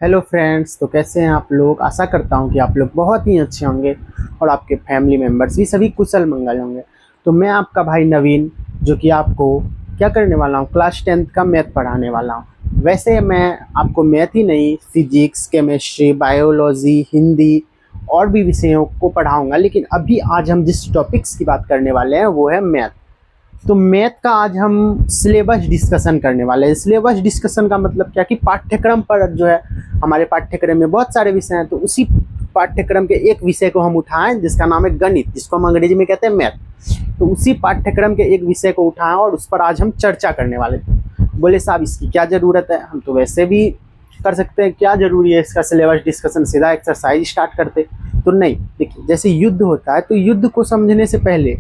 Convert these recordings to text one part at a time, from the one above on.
Hello friends, तो कैसे हैं आप लोग। आशा करता हूं कि आप लोग बहुत ही अच्छे होंगे और आपके फैमिली मेम्बर्स भी सभी कुशल मंगल होंगे। तो मैं आपका भाई नवीन, जो कि आपको क्या करने वाला हूं, क्लास 10th का मैथ पढ़ाने वाला हूं। वैसे मैं आपको मैथ ही नहीं, फिजिक्स, केमिस्ट्री, बायोलॉजी, हिंदी और भी विषयों को पढ़ाऊंगा, लेकिन अभी आज हम जिस टॉपिक्स की बात करने वाले हैं वो है मैथ। तो मैथ का आज हम सिलेबस डिस्कशन करने वाले हैं। सिलेबस डिस्कशन का मतलब क्या कि पाठ्यक्रम पर जो है, हमारे पाठ्यक्रम में बहुत सारे विषय हैं, तो उसी पाठ्यक्रम के एक विषय को हम उठाएं जिसका नाम है गणित, जिसको हम अंग्रेजी में कहते हैं मैथ। तो उसी पाठ्यक्रम के एक विषय को उठाएं और उस पर आज हम चर्चा करने वाले थे। बोले साहब इसकी क्या ज़रूरत है, हम तो वैसे भी कर सकते हैं, क्या ज़रूरी है इसका सिलेबस डिस्कशन, सीधा एक्सरसाइज स्टार्ट करते। तो नहीं, देखिए जैसे युद्ध होता है तो युद्ध को समझने से पहले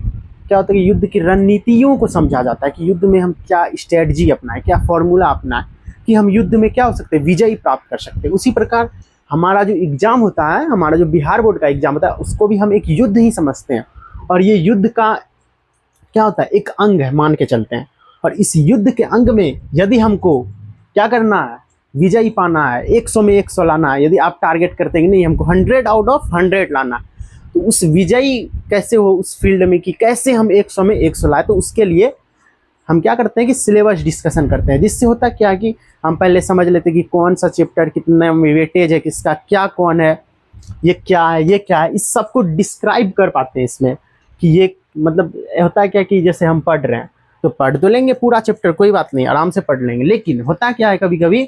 क्या होता है कि युद्ध की रणनीतियों को समझा जाता है कि युद्ध में हम क्या स्ट्रेटजी अपनाएं, क्या फॉर्मूला अपनाएं कि हम युद्ध में क्या हो सकते हैं, विजयी प्राप्त कर सकते हैं। उसी प्रकार हमारा जो एग्जाम होता है, हमारा जो बिहार बोर्ड का एग्जाम होता है, उसको भी हम एक युद्ध ही समझते हैं। और ये युद्ध का क्या होता है, एक अंग है, मान के चलते हैं। और इस युद्ध के अंग में यदि हमको क्या करना है, विजयी पाना है, 100 में 100 लाना है, यदि आप टारगेट करते हैं कि नहीं हमको 100 आउट ऑफ 100 लाना है, तो उस विजयी कैसे हो उस फील्ड में कि कैसे हम 100 में 100 लाए, तो उसके लिए हम क्या करते हैं कि सिलेबस डिस्कशन करते हैं। जिससे होता क्या कि हम पहले समझ लेते हैं कि कौन सा चैप्टर कितना वेटेज है, किसका क्या, कौन है, ये क्या है, ये क्या है, इस सबको डिस्क्राइब कर पाते हैं इसमें कि ये मतलब होता है क्या कि जैसे हम पढ़ रहे हैं तो पढ़ तो लेंगे पूरा चैप्टर, कोई बात नहीं, आराम से पढ़ लेंगे, लेकिन होता क्या है कभी कभी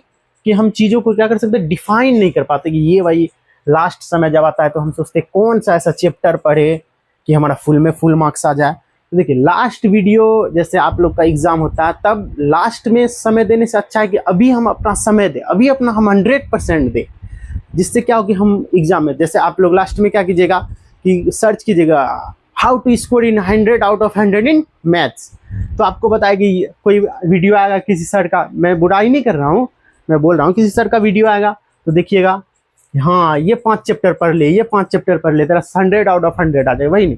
कि हम चीज़ों को क्या कर सकते हैं, डिफाइन नहीं कर पाते कि ये भाई लास्ट समय जब आता है तो हम सोचते हैं कौन सा ऐसा चैप्टर पढ़े कि हमारा फुल में फुल मार्क्स आ जाए। तो देखिए लास्ट वीडियो जैसे आप लोग का एग्जाम होता है तब लास्ट में समय देने से अच्छा है कि अभी हम अपना समय दें, अभी अपना हम 100% दें। जिससे क्या हो कि हम एग्जाम में, जैसे आप लोग लास्ट में क्या कीजिएगा कि सर्च कीजिएगा how to score in 100 out of 100 in maths, तो आपको बताएगी कोई वीडियो आएगा किसी सर का, मैं बुराई नहीं कर रहा हूँ, मैं बोल रहा हूँ किसी सर का वीडियो आएगा तो देखिएगा हाँ ये 5 चैप्टर पढ़ ले, ये 5 चैप्टर पढ़ ले, तेरा 100 आउट ऑफ 100 आ जाए, वही नहीं।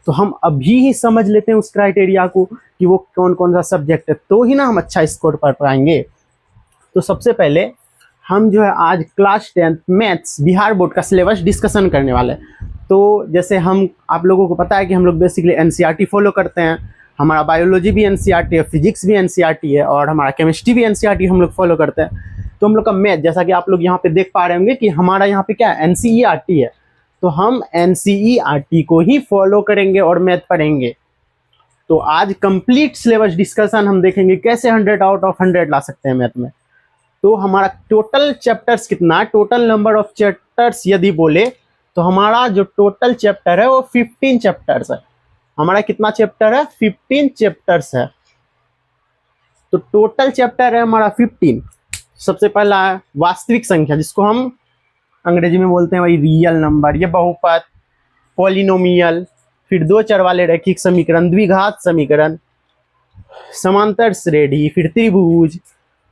तो हम अभी ही समझ लेते हैं उस क्राइटेरिया को कि वो कौन कौन सा सब्जेक्ट है, तो ही ना हम अच्छा स्कोर पढ़ पाएंगे। तो सबसे पहले हम जो है आज class 10th maths Bihar board का सिलेबस डिस्कशन करने वाले हैं। तो जैसे हम आप लोगों को पता है कि हम लोग बेसिकली एनसीईआरटी फॉलो करते हैं, हमारा बायोलॉजी भी एनसीईआरटी है, फिजिक्स भी एनसीईआरटी है और हमारा केमिस्ट्री भी एनसीईआरटी हम लोग फॉलो करते हैं। तो हम लोग का मैथ, जैसा कि आप लोग यहाँ पे देख पा रहे होंगे कि हमारा यहाँ पे क्या है, एनसीईआरटी है, तो हम एनसीईआरटी को ही फॉलो करेंगे और मैथ पढ़ेंगे। तो आज कंप्लीट सिलेबस डिस्कशन हम देखेंगे कैसे 100 आउट ऑफ 100 ला सकते हैं मैथ में। तो हमारा टोटल चैप्टर्स कितना है, टोटल नंबर ऑफ चैप्टर्स यदि बोले तो हमारा जो टोटल चैप्टर है वो 15 चैप्टर्स है। हमारा कितना चैप्टर है, 15 चैप्टर्स है। तो टोटल चैप्टर है हमारा 15। सबसे पहला है वास्तविक संख्या, जिसको हम अंग्रेजी में बोलते हैं भाई रियल नंबर, ये बहुपद, पॉलिनोमियल, फिर दो चर वाले रैखिक समीकरण, द्विघात समीकरण, समांतर श्रेणी, फिर त्रिभुज,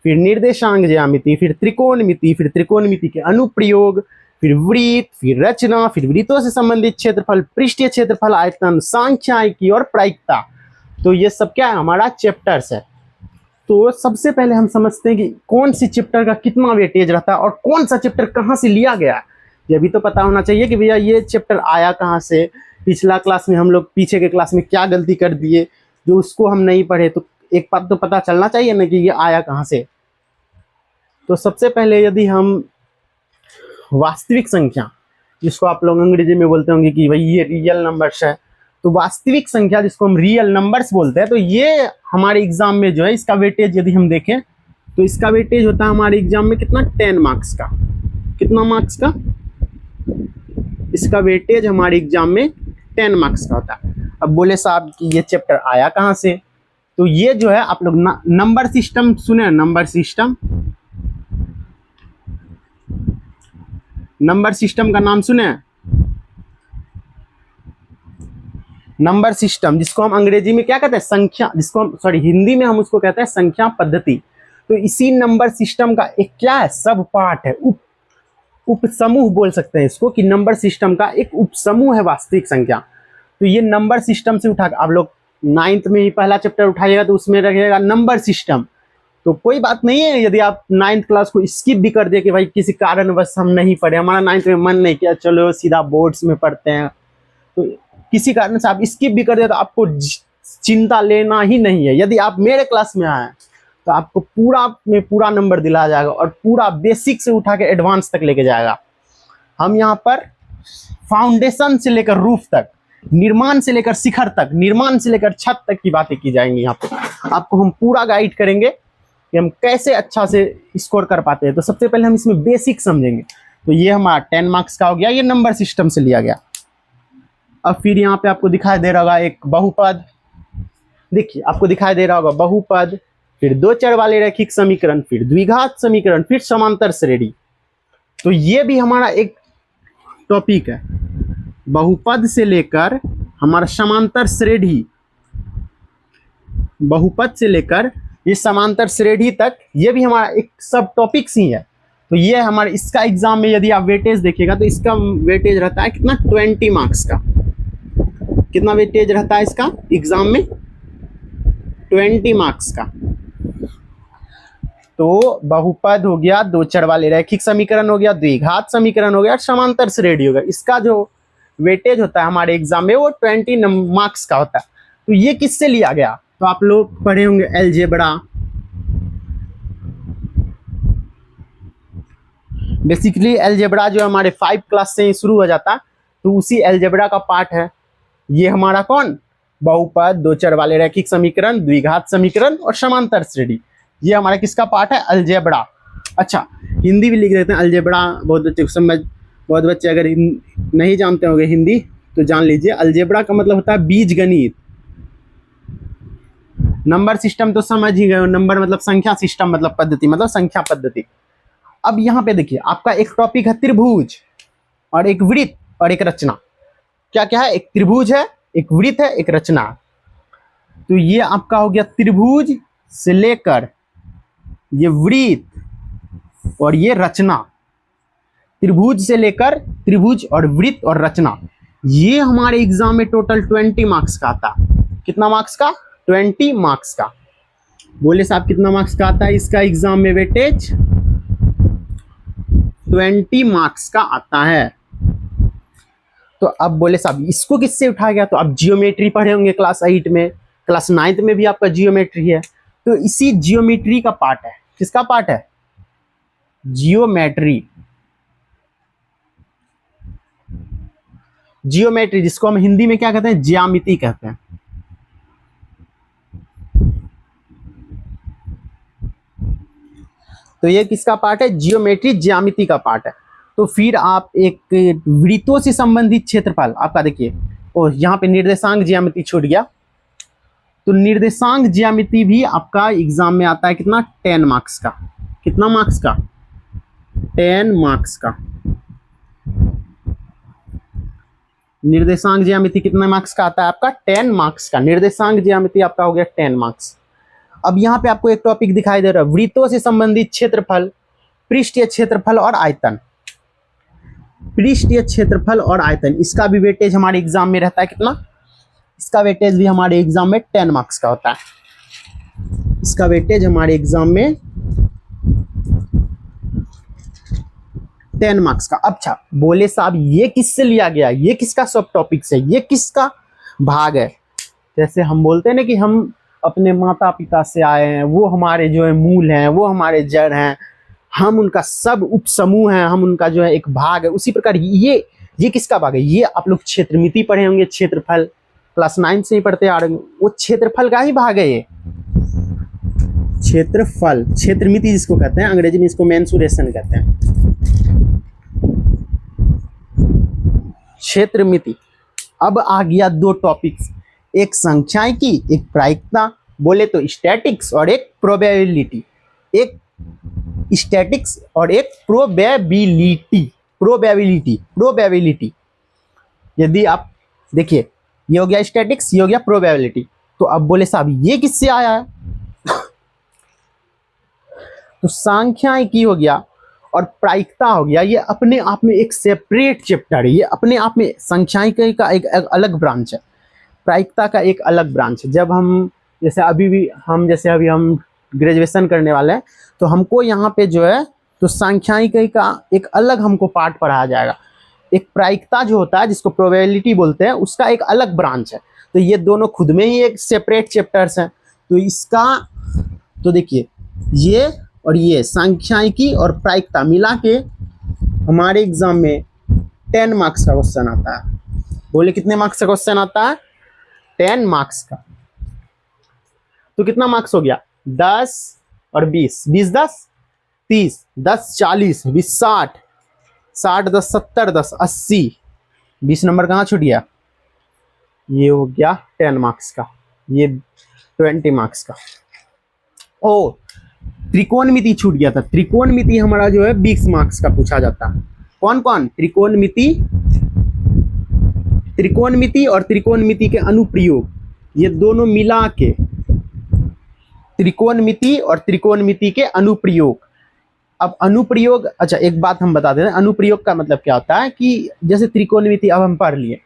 फिर निर्देशांक ज्यामिति, फिर त्रिकोणमिति, फिर त्रिकोणमिति के अनुप्रयोग, फिर वृत्त, फिर रचना, फिर वृत्तों से संबंधित क्षेत्रफल, पृष्ठीय क्षेत्रफल, आयतन, सांख्यिकी और प्रायिकता। तो ये सब क्या है, हमारा चैप्टर्स है। तो सबसे पहले हम समझते हैं कि कौन सी चैप्टर का कितना वेटेज रहता है और कौन सा चैप्टर कहाँ से लिया गया है। ये भी तो पता होना चाहिए कि भैया ये चैप्टर आया कहाँ से, पिछला क्लास में हम लोग पीछे के क्लास में क्या गलती कर दिए जो उसको हम नहीं पढ़े, तो एक बात तो पता चलना चाहिए ना कि ये आया कहाँ से। तो सबसे पहले यदि हम वास्तविक संख्या, जिसको आप लोग अंग्रेजी में बोलते होंगे कि भाई ये रियल नंबर्स है, तो वास्तविक संख्या जिसको हम रियल नंबर्स बोलते हैं, तो ये हमारे एग्जाम में जो है इसका वेटेज यदि हम देखें तो इसका वेटेज होता है हमारे एग्जाम में कितना, 10 मार्क्स का। कितना मार्क्स का, इसका वेटेज हमारे एग्जाम में 10 मार्क्स का होता है। अब बोले साहब कि ये चैप्टर आया कहाँ से, तो ये जो है आप लोग नंबर सिस्टम सुने, नंबर सिस्टम, नंबर सिस्टम का नाम सुने, नंबर सिस्टम जिसको हम अंग्रेजी में क्या कहते हैं, संख्या, जिसको हम सॉरी हिंदी में हम उसको कहते हैं संख्या पद्धति। तो इसी नंबर सिस्टम का एक क्या है, सब पार्ट है, उप समूह बोल सकते हैं इसको, कि नंबर सिस्टम का एक उप समूह है वास्तविक संख्या। तो ये नंबर सिस्टम से उठा, आप लोग 9th में ही पहला चैप्टर उठाइएगा तो उसमें रहेगा नंबर सिस्टम। तो कोई बात नहीं है यदि आप 9th क्लास को स्किप भी कर दिए कि भाई किसी कारणवश हम नहीं पढ़े, हमारा 9th में मन नहीं किया, चलो सीधा बोर्ड्स में पढ़ते हैं, तो किसी कारण से आप स्किप भी कर दिए तो आपको चिंता लेना ही नहीं है। यदि आप मेरे क्लास में आए तो आपको पूरा में पूरा नंबर दिलाया जाएगा और पूरा बेसिक से उठा के एडवांस तक लेके जाएगा। हम यहाँ पर फाउंडेशन से लेकर रूफ तक, निर्माण से लेकर शिखर तक, निर्माण से लेकर छत तक की बातें की जाएंगी। यहाँ पे आपको हम पूरा गाइड करेंगे कि हम कैसे अच्छा से स्कोर कर पाते हैं। तो सबसे पहले हम इसमें बेसिक समझेंगे। तो ये हमारा 10 मार्क्स का हो गया, ये नंबर सिस्टम से लिया गया। अब फिर यहाँ पे आपको दिखाई दे रहा होगा एक बहुपद, देखिए आपको दिखाई दे रहा होगा बहुपद, फिर दो चर वाले रैखिक समीकरण, फिर द्विघात समीकरण, फिर समांतर श्रेणी। तो ये भी हमारा एक टॉपिक है, बहुपद से लेकर हमारा समांतर श्रेणी, बहुपद से लेकर ये समांतर श्रेणी तक, ये भी हमारा एक सब टॉपिक्स ही है। तो ये हमारे इसका एग्जाम में यदि आप वेटेज देखिएगा तो इसका वेटेज रहता है कितना, 20 मार्क्स का। कितना वेटेज रहता है इसका एग्जाम में, 20 मार्क्स का। तो बहुपद हो गया, दो चर वाले रैखिक समीकरण हो गया, द्विघात समीकरण हो गया, समांतर श्रेणी हो गया। इसका जो वेटेज होता है हमारे एग्जाम में वो 20 मार्क्स का होता है। तो ये किससे लिया गया, तो आप लोग पढ़े होंगे अलजेब्रा। बेसिकली अलजेब्रा जो हमारे 5 क्लास से ही शुरू हो जाता, तो उसी अलजेब्रा का पार्ट है ये हमारा कौन, बहुपद, दो चर वाले रैखिक समीकरण, द्विघात समीकरण और समांतर श्रेणी। ये हमारा किसका पार्ट है, अलजेब्रा। अच्छा, हिंदी भी लिख देते हैं अलजेब्रा, बहुत बच्चे समझ, बहुत बच्चे अगर नहीं जानते होंगे हिंदी तो जान लीजिए। अलजेब्रा का मतलब होता है बीज गणित। नंबर सिस्टम तो समझ ही गए, नंबर मतलब संख्या, सिस्टम मतलब पद्धति, मतलब संख्या पद्धति। अब यहाँ पे देखिए आपका एक टॉपिक है त्रिभुज और एक वृत्त और एक रचना। क्या क्या है, एक त्रिभुज है, एक वृत्त है, एक रचना। तो ये आपका हो गया त्रिभुज से लेकर ये वृत्त और ये रचना। त्रिभुज से लेकर त्रिभुज और वृत्त और रचना, ये हमारे एग्जाम में टोटल 20 मार्क्स का आता है। कितना मार्क्स का, 20 मार्क्स का। बोले साहब कितना मार्क्स का आता है इसका एग्जाम में वेटेज, 20 मार्क्स का आता है। तो अब बोले साहब इसको किससे उठाया गया, तो आप जियोमेट्री पढ़े होंगे क्लास 8 में, क्लास 9th में भी आपका जियोमेट्री है। तो इसी जियोमेट्री का पार्ट है, किसका पार्ट है, जियोमेट्री। जियोमेट्री जिसको हम हिंदी में क्या कहते हैं, ज्यामिति कहते हैं। तो ये किसका पार्ट है, जियोमेट्री, ज्यामिति का पार्ट है। तो फिर आप एक वृत्तों से संबंधित क्षेत्रफल आपका देखिए, और यहाँ पे निर्देशांक ज्यामिति छूट गया। तो निर्देशांक ज्यामिति भी आपका एग्जाम में आता है कितना, 10 मार्क्स का। कितना मार्क्स का, 10 मार्क्स का। निर्देशांक ज्यामिति कितने मार्क्स का आता है आपका, 10 मार्क्स का। निर्देशांक ज्यामिति आपका हो गया 10 मार्क्स। अब यहाँ पे आपको एक टॉपिक दिखाई दे रहा है, वृत्तों से संबंधित क्षेत्रफल, पृष्ठीय क्षेत्रफल और आयतन। पृष्ठीय क्षेत्रफल और आयतन, इसका भी वेटेज हमारे एग्जाम में रहता है कितना, इसका वेटेज भी हमारे एग्जाम में 10 मार्क्स का होता है। इसका वेटेज हमारे एग्जाम में 10 मार्क्स का। अच्छा बोले साहब ये किससे लिया गया, ये किसका सब टॉपिक से, ये किसका भाग है। जैसे हम बोलते हैं ना कि हम अपने माता पिता से आए हैं, वो हमारे जो है मूल हैं, वो हमारे जड़ हैं, हम उनका सब उप समूह हैं, हम उनका जो है एक भाग है। उसी प्रकार ये किसका भाग है, ये आप लोग क्षेत्रमिति पढ़े होंगे, क्षेत्रफल क्लास 9 से ही पढ़ते आ रहे होंगे, वो क्षेत्रफल का ही भाग है ये क्षेत्रफल। क्षेत्रमिति जिसको कहते हैं, अंग्रेजी में इसको मेंसुरेशन कहते हैं, क्षेत्रमिति। अब आ गया दो टॉपिक्स, एक संख्याएं की, एक प्रायिकता, बोले तो स्टैटिक्स और एक प्रोबेबिलिटी। एक स्टैटिक्स और एक प्रोबेबिलिटी। प्रोबेबिलिटी यदि आप देखिए, ये हो गया स्टैटिक्स, ये हो गया प्रोबेबिलिटी। तो अब बोले साहब ये किससे आया है तो सांख्यिकी हो गया और प्रायिकता हो गया, ये अपने आप में एक सेपरेट चैप्टर है। ये अपने आप में सांख्यिकी का एक अलग ब्रांच है, प्रायिकता का एक अलग ब्रांच है। जब हम जैसे अभी हम ग्रेजुएशन करने वाले हैं, तो हमको यहाँ पे जो है तो सांख्यिकी का एक अलग हमको पार्ट पढ़ाया जाएगा। एक प्रायिकता जो होता है जिसको प्रोबेबिलिटी बोलते हैं, उसका एक अलग ब्रांच है। तो ये दोनों खुद में ही एक सेपरेट चैप्टर्स हैं। तो इसका तो देखिए ये और ये सांख्यिकी और प्रायिकता मिला के हमारे एग्जाम में 10 मार्क्स का क्वेश्चन आता है। बोले कितने मार्क्स का क्वेश्चन आता है? 10 मार्क्स का। तो कितना मार्क्स हो गया? 10 और 20, 20 10 30, 10 40, 20 60, 60 10 70, 10 80, 20 नंबर कहाँ छूट गया? ये हो गया 10 मार्क्स का, ये 20 मार्क्स का। ओ त्रिकोणमिति छूट गया था। त्रिकोणमिति हमारा जो है 20 मार्क्स का पूछा जाता है। कौन कौन? त्रिकोणमिति, त्रिकोणमिति और त्रिकोणमिति के अनुप्रयोग, ये दोनों मिला के त्रिकोणमिति और त्रिकोणमिति के अनुप्रयोग। अब अनुप्रयोग, अच्छा एक बात हम बता देते हैं, अनुप्रयोग का मतलब क्या होता है कि जैसे त्रिकोणमिति अब हम पढ़ लिए,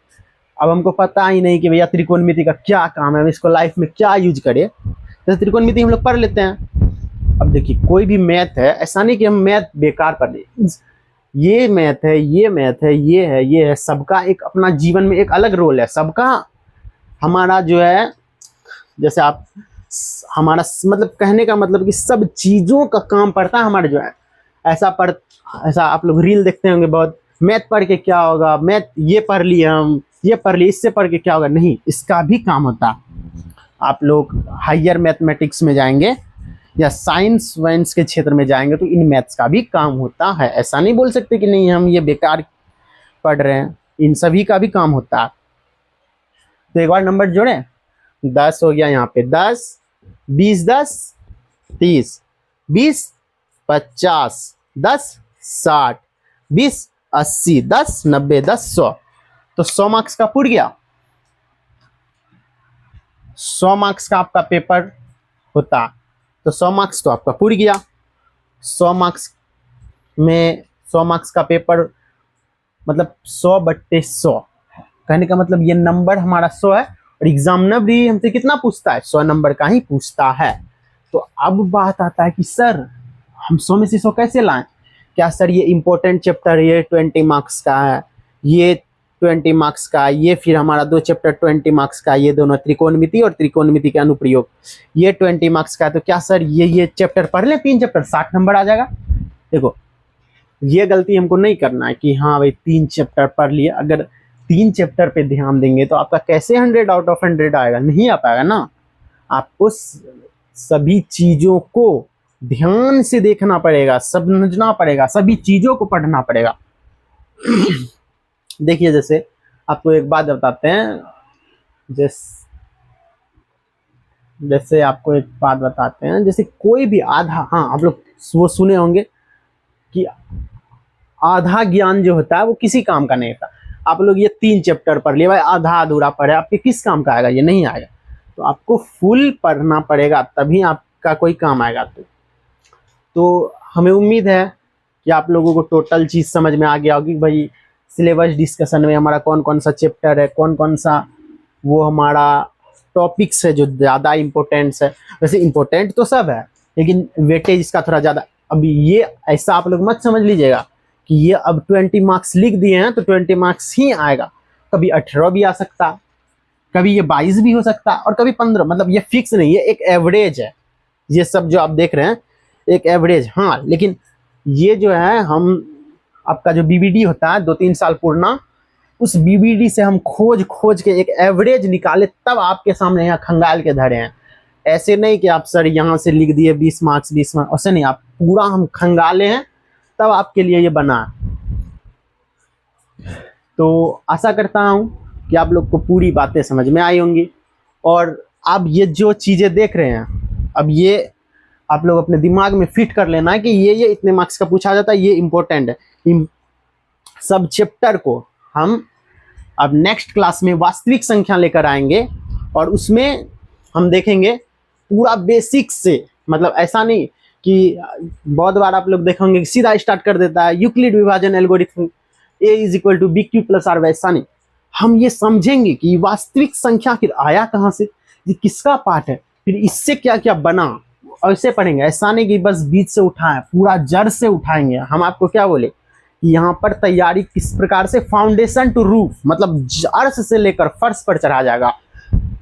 अब हमको पता ही नहीं कि भैया त्रिकोणमिति का क्या काम है, हम इसको लाइफ में क्या यूज करें। जैसे त्रिकोणमिति हम लोग पढ़ लेते हैं। अब देखिए कोई भी मैथ है, ऐसा नहीं कि हम मैथ बेकार पढ़ ले, ये मैथ है, ये मैथ है, ये है, सबका एक अपना जीवन में एक अलग रोल है सबका। हमारा जो है जैसे आप हमारा मतलब कहने का मतलब कि सब चीज़ों का काम पड़ता है हमारे जो है। ऐसा आप लोग रील देखते होंगे बहुत, मैथ पढ़ के क्या होगा, मैथ ये पढ़ लिए हम, ये पढ़ लिए, इससे पढ़ के क्या होगा। नहीं, इसका भी काम होता है। आप लोग हायर मैथमेटिक्स में जाएंगे या साइंस वाइंस के क्षेत्र में जाएंगे तो इन मैथ्स का भी काम होता है। ऐसा नहीं बोल सकते कि नहीं हम ये बेकार पढ़ रहे हैं, इन सभी का भी काम होता है। तो एक बार नंबर जोड़े, 10 हो गया यहाँ पे, 10 20 10 30, 20 50, 10 60, 20 80, 10 90, 10 100। तो 100 मार्क्स का पूरा गया। 100 मार्क्स का आपका पेपर होता, तो 100 मार्क्स तो आपका पूरा गया। 100 मार्क्स में 100 मार्क्स का पेपर मतलब 100/100, कहने का मतलब ये नंबर हमारा 100 है और एग्जामिनर भी हमसे कितना पूछता है? 100 नंबर का ही पूछता है। तो अब बात आता है कि सर हम 100 में से 100 कैसे लाएं? क्या सर ये इंपॉर्टेंट चैप्टर ये 20 मार्क्स का है, ये 20 मार्क्स का, ये फिर हमारा 2 चैप्टर 20 मार्क्स का, ये दोनों त्रिकोणमिति और त्रिकोणमिति के अनुप्रयोग ये 20 मार्क्स का है, तो क्या सर ये चैप्टर पढ़ लें, 3 चैप्टर 60 नंबर आ जाएगा? देखो ये गलती हमको नहीं करना है कि हाँ भाई 3 चैप्टर पढ़ लिए। अगर 3 चैप्टर पे ध्यान देंगे तो आपका कैसे 100 आउट ऑफ 100 आएगा? नहीं आ पाएगा ना। आपको सभी चीज़ों को ध्यान से देखना पड़ेगा, समझना पड़ेगा, सभी चीज़ों को पढ़ना पड़ेगा। देखिए जैसे आपको एक बात बताते हैं, जैसे आपको एक बात बताते हैं, जैसे कोई भी आधा, हाँ आप लोग वो सुने होंगे कि आधा ज्ञान जो होता है वो किसी काम का नहीं होता। आप लोग ये 3 चैप्टर पढ़ लिए भाई, आधा अधूरा पढ़े, आपके किस काम का आएगा? ये नहीं आएगा। तो आपको फुल पढ़ना पड़ेगा तभी आपका कोई काम आएगा। तो हमें उम्मीद है कि आप लोगों को टोटल चीज़ समझ में आ गया होगी। भाई सिलेबस डिस्कशन में हमारा कौन कौन सा चैप्टर है, कौन कौन सा वो हमारा टॉपिक्स है जो ज़्यादा इम्पोर्टेंट्स है। वैसे इम्पोर्टेंट तो सब है लेकिन वेटेज इसका थोड़ा ज़्यादा। अभी ये ऐसा आप लोग मत समझ लीजिएगा कि ये अब 20 मार्क्स लिख दिए हैं तो 20 मार्क्स ही आएगा। कभी 18 भी आ सकता, कभी ये 22 भी हो सकता और कभी 15। मतलब ये फिक्स नहीं है, एक एवरेज है। ये सब जो आप देख रहे हैं एक एवरेज। हाँ लेकिन ये जो है हम आपका जो बीबीडी होता है 2-3 साल पुराना, उस बीबीडी से हम खोज के एक एवरेज निकाले तब आपके सामने यहाँ खंगाल के धरे हैं। ऐसे नहीं कि आप सर यहाँ से लिख दिए 20 मार्क्स 20 मार्क्स, ऐसे नहीं। आप पूरा हम खंगाले हैं तब आपके लिए ये बना। तो आशा करता हूँ कि आप लोग को पूरी बातें समझ में आई होंगी। और आप ये जो चीज़ें देख रहे हैं अब ये आप लोग अपने दिमाग में फिट कर लेना है कि ये इतने मार्क्स का पूछा जाता है, ये इम्पोर्टेंट है। इन सब चैप्टर को हम अब नेक्स्ट क्लास में वास्तविक संख्या लेकर आएंगे और उसमें हम देखेंगे पूरा बेसिक से। मतलब ऐसा नहीं कि बहुत बार आप लोग देखेंगे कि सीधा स्टार्ट कर देता है यूक्लिड विभाजन एल्गोरिथम a = bq + r, वैसा नहीं। हम ये समझेंगे कि वास्तविक संख्या आखिर आया कहाँ से, ये किसका पार्ट है, फिर इससे क्या क्या बना, ऐसे पढ़ेंगे, ऐसा नहीं कि बस बीच से उठाएं, पूरा जड़ से उठाएंगे। हम आपको क्या बोले कि यहाँ पर तैयारी किस प्रकार से, फाउंडेशन टू रूफ, मतलब अर्श से लेकर फर्श पर चढ़ा जाएगा।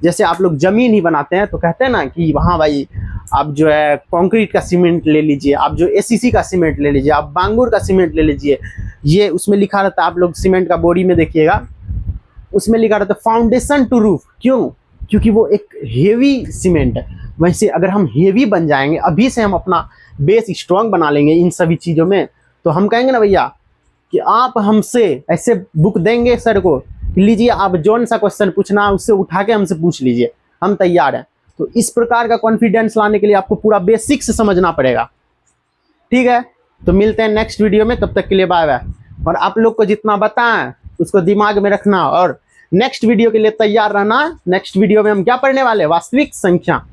जैसे आप लोग जमीन ही बनाते हैं तो कहते हैं ना कि वहाँ भाई आप जो है कंक्रीट का सीमेंट ले लीजिए, आप जो एसीसी का सीमेंट ले लीजिए, आप बांगुर का सीमेंट ले लीजिए। ये उसमें लिखा रहता है, आप लोग सीमेंट का बोरी में देखिएगा, उसमें लिखा रहता है फाउंडेशन टू रूफ। क्यों? क्योंकि वो एक हेवी सीमेंट है। वैसे अगर हम हेवी बन जाएंगे, अभी से हम अपना बेस स्ट्रांग बना लेंगे इन सभी चीज़ों में, तो हम कहेंगे ना भैया कि आप हमसे ऐसे बुक देंगे सर को, लीजिए आप जौन सा क्वेश्चन पूछना उससे उठा के हमसे पूछ लीजिए, हम तैयार हैं। तो इस प्रकार का कॉन्फिडेंस लाने के लिए आपको पूरा बेसिक्स समझना पड़ेगा। ठीक है, तो मिलते हैं नेक्स्ट वीडियो में, तब तक के लिए बाय बाय। और आप लोग को जितना बताएं उसको दिमाग में रखना और नेक्स्ट वीडियो के लिए तैयार रहना। नेक्स्ट वीडियो में हम क्या पढ़ने वाले हैं? वास्तविक संख्या।